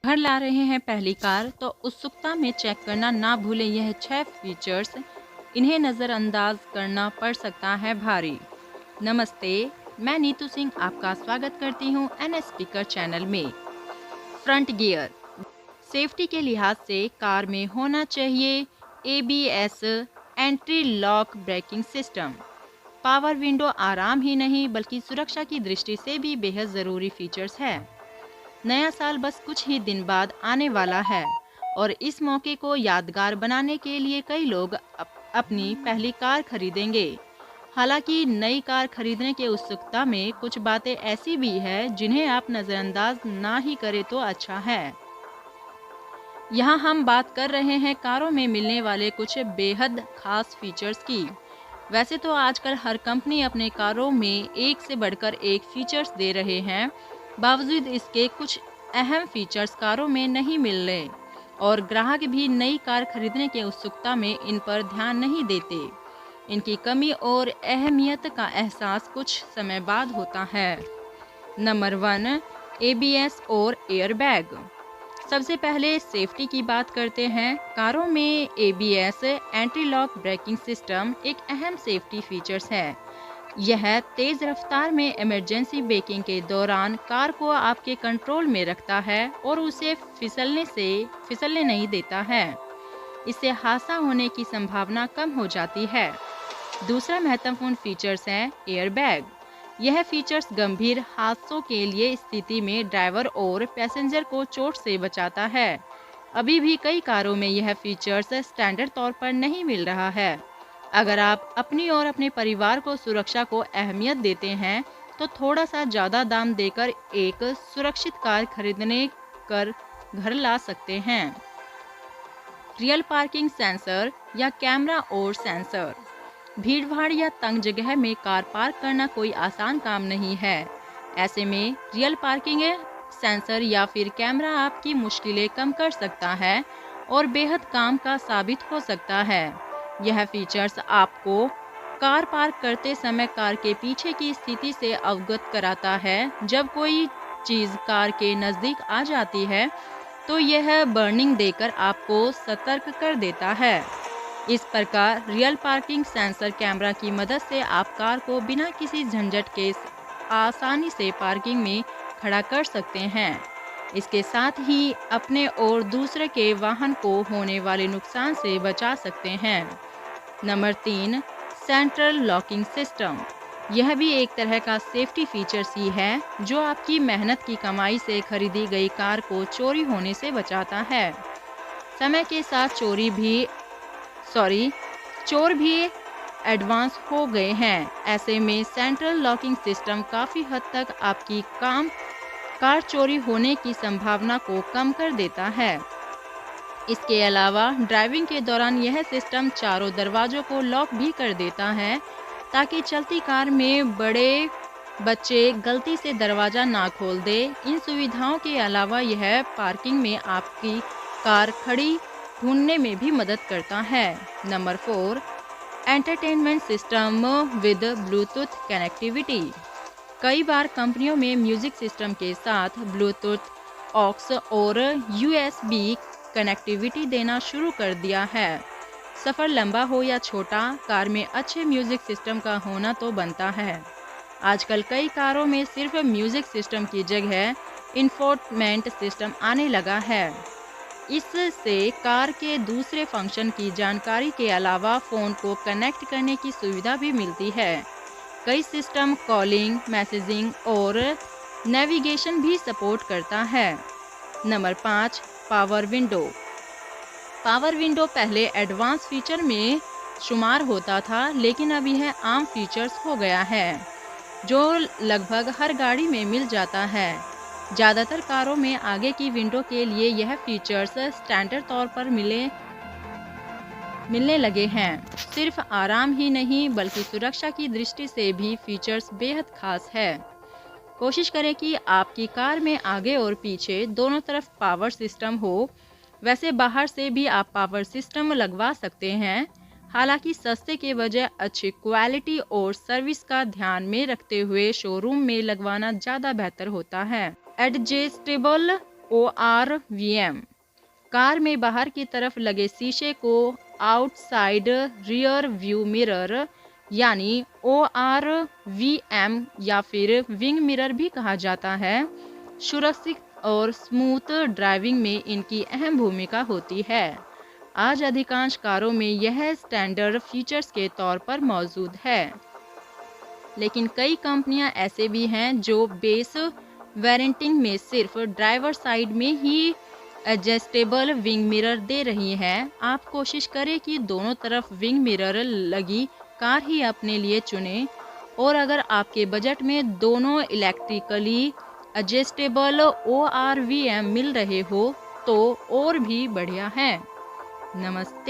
घर ला रहे हैं पहली कार तो उत्सुकता में चेक करना ना भूलें यह 6 फीचर्स। इन्हें नज़रअंदाज करना पड़ सकता है भारी। नमस्ते, मैं नीतू सिंह आपका स्वागत करती हूँ एनएस स्पीकर चैनल में। फ्रंट गियर सेफ्टी के लिहाज से कार में होना चाहिए ABS entry lock braking system. Power window आराम ही नहीं बल्कि सुरक्षा की दृष्टि से भी बेहद ज़रूरी फीचर्स है। नया साल बस कुछ ही दिन बाद आने वाला है और इस मौके को यादगार बनाने के लिए कई लोग अपनी पहली कार खरीदेंगे। हालांकि नई कार खरीदने के उत्सुकता में कुछ बातें ऐसी भी है जिन्हें आप नज़रअंदाज ना ही करें तो अच्छा है। यहाँ हम बात कर रहे हैं कारों में मिलने वाले कुछ बेहद खास फीचर्स की। वैसे तो आजकल हर कंपनी अपने कारों में एक से बढ़कर एक फीचर्स दे रहे हैं, बावजूद इसके कुछ अहम फीचर्स कारों में नहीं मिल रहे और ग्राहक भी नई कार खरीदने की उत्सुकता में इन पर ध्यान नहीं देते। इनकी कमी और अहमियत का एहसास कुछ समय बाद होता है। नंबर 1, ABS और एयरबैग। सबसे पहले सेफ्टी की बात करते हैं। कारों में ABS anti lock braking system एक अहम सेफ्टी फीचर्स है। यह तेज रफ्तार में इमरजेंसी ब्रेकिंग के दौरान कार को आपके कंट्रोल में रखता है और उसे फिसलने नहीं देता है। इससे हादसा होने की संभावना कम हो जाती है। दूसरा महत्वपूर्ण फीचर्स है एयरबैग। यह फीचर्स गंभीर हादसों के लिए स्थिति में ड्राइवर और पैसेंजर को चोट से बचाता है। अभी भी कई कारों में यह फीचर्स स्टैंडर्ड तौर पर नहीं मिल रहा है। अगर आप अपनी और अपने परिवार को सुरक्षा को अहमियत देते हैं तो थोड़ा सा ज़्यादा दाम देकर एक सुरक्षित कार खरीदने कर घर ला सकते हैं। रियल पार्किंग सेंसर या कैमरा और सेंसर। भीड़भाड़ या तंग जगह में कार पार्क करना कोई आसान काम नहीं है। ऐसे में रियल पार्किंग सेंसर या फिर कैमरा आपकी मुश्किलें कम कर सकता है और बेहद काम का साबित हो सकता है। यह फीचर्स आपको कार पार्क करते समय कार के पीछे की स्थिति से अवगत कराता है। जब कोई चीज़ कार के नज़दीक आ जाती है तो यह वार्निंग देकर आपको सतर्क कर देता है। इस प्रकार रियल पार्किंग सेंसर कैमरा की मदद से आप कार को बिना किसी झंझट के आसानी से पार्किंग में खड़ा कर सकते हैं। इसके साथ ही अपने और दूसरे के वाहन को होने वाले नुकसान से बचा सकते हैं। Number 3, central locking system. यह भी एक तरह का सेफ्टी फीचर्स ही है जो आपकी मेहनत की कमाई से खरीदी गई कार को चोरी होने से बचाता है। समय के साथ चोर भी एडवांस हो गए हैं। ऐसे में सेंट्रल लॉकिंग सिस्टम काफ़ी हद तक आपकी कार चोरी होने की संभावना को कम कर देता है। इसके अलावा ड्राइविंग के दौरान यह सिस्टम चारों दरवाजों को लॉक भी कर देता है ताकि चलती कार में बड़े बच्चे गलती से दरवाज़ा ना खोल दे। इन सुविधाओं के अलावा यह पार्किंग में आपकी कार खड़ी ढूंढने में भी मदद करता है। Number 4, entertainment system with Bluetooth connectivity. कई बार कंपनियों में म्यूजिक सिस्टम के साथ ब्लूटूथ, ऑक्स और USB कनेक्टिविटी देना शुरू कर दिया है। सफ़र लंबा हो या छोटा, कार में अच्छे म्यूजिक सिस्टम का होना तो बनता है। आजकल कई कारों में सिर्फ म्यूजिक सिस्टम की जगह इंफोटेनमेंट सिस्टम आने लगा है। इससे कार के दूसरे फंक्शन की जानकारी के अलावा फ़ोन को कनेक्ट करने की सुविधा भी मिलती है। कई सिस्टम कॉलिंग, मैसेजिंग और नेविगेशन भी सपोर्ट करता है। Number 5, power window. Power window पहले एडवांस फीचर में शुमार होता था, लेकिन अब यह आम फीचर्स हो गया है जो लगभग हर गाड़ी में मिल जाता है। ज़्यादातर कारों में आगे की विंडो के लिए यह फीचर्स स्टैंडर्ड तौर पर मिलने लगे हैं। सिर्फ आराम ही नहीं बल्कि सुरक्षा की दृष्टि से भी फीचर्स बेहद खास है। कोशिश करें कि आपकी कार में आगे और पीछे दोनों तरफ पावर सिस्टम हो। वैसे बाहर से भी आप पावर सिस्टम लगवा सकते हैं, हालांकि सस्ते के बजाय अच्छी क्वालिटी और सर्विस का ध्यान में रखते हुए शोरूम में लगवाना ज़्यादा बेहतर होता है। Adjustable ORVM। कार में बाहर की तरफ लगे शीशे को आउटसाइड रियर व्यू मिरर यानी ORVM या फिर विंग मिरर भी कहा जाता है। सुरक्षित और स्मूथ ड्राइविंग में इनकी अहम भूमिका होती है। आज अधिकांश कारों में यह स्टैंडर्ड फीचर्स के तौर पर मौजूद है, लेकिन कई कंपनियां ऐसे भी हैं जो बेस वेरिएंटिंग में सिर्फ ड्राइवर साइड में ही एडजस्टेबल विंग मिरर दे रही हैं। आप कोशिश करें कि दोनों तरफ विंग मिरर लगी कार ही अपने लिए चुनें, और अगर आपके बजट में दोनों इलेक्ट्रिकली एडजस्टेबल ORVM मिल रहे हो तो और भी बढ़िया है। नमस्ते।